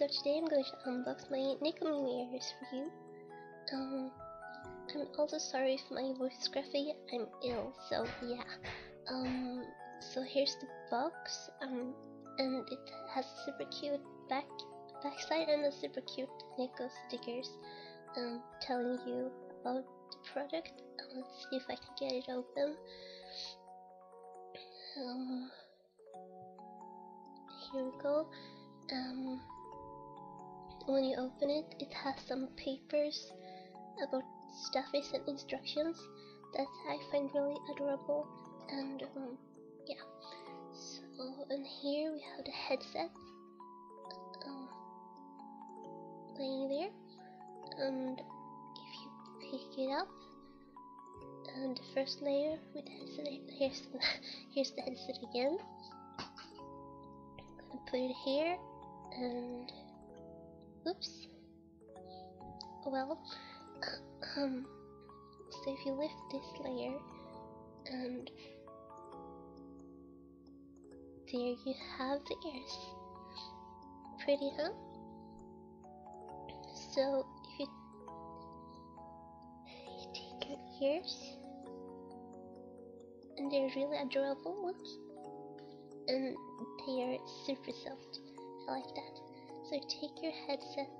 So today I'm going to unbox my nekomimi ears for you. I'm also sorry if my voice is scruffy, I'm ill, so yeah. So here's the box, and it has a super cute backside and a super cute neko stickers telling you about the product. Let's see if I can get it open. Here we go. When you open it, it has some papers about stuffies and instructions that I find really adorable, and yeah. So, and here we have the headset laying there, and if you pick it up, and the first layer with the headset, here's the headset again. I'm gonna put it here, and oops. Well, so if you lift this layer, and there you have the ears. Pretty, huh? So if you take your ears, and they're really adorable ones, and they are super soft. I like that. So take your headset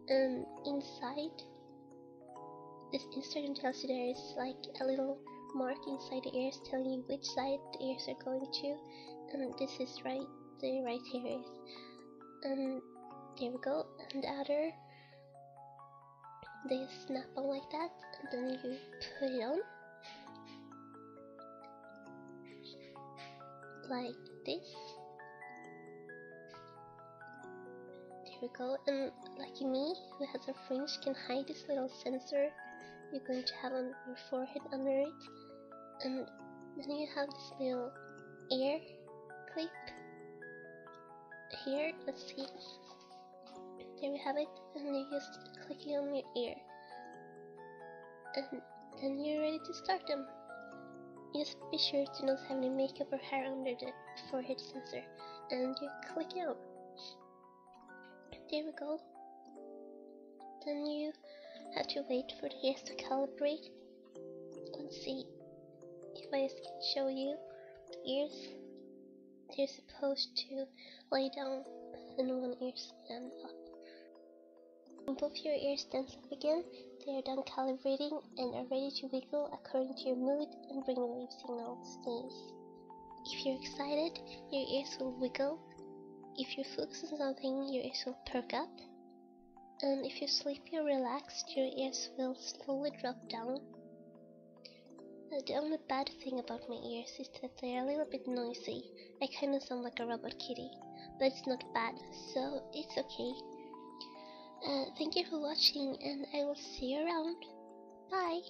and inside this instruction tells you there is like a little mark inside the ears telling you which side the ears are going to, and this is right, the right here is, and there we go. And the other, they snap on like that, and then you put it on like this. There we go. And lucky me, who has a fringe, can hide this little sensor you're going to have on your forehead under it. And then you have this little ear clip here. Let's see. There we have it, and you just click it on your ear, and then you're ready to start them. Just be sure to not have any makeup or hair under the forehead sensor, and you click it on. There we go. Then you have to wait for the ears to calibrate. Let's see if I just can show you the ears. They're supposed to lay down and one ear stand up. When both your ears stand up again, they are done calibrating and are ready to wiggle according to your mood and bring wave signals. If you're excited, your ears will wiggle. If you focus on something, your ears will perk up. And if you're sleepy or relaxed, your ears will slowly drop down. The only bad thing about my ears is that they are a little bit noisy. I kinda sound like a robot kitty, but it's not bad, so it's okay. Thank you for watching, and I will see you around. Bye!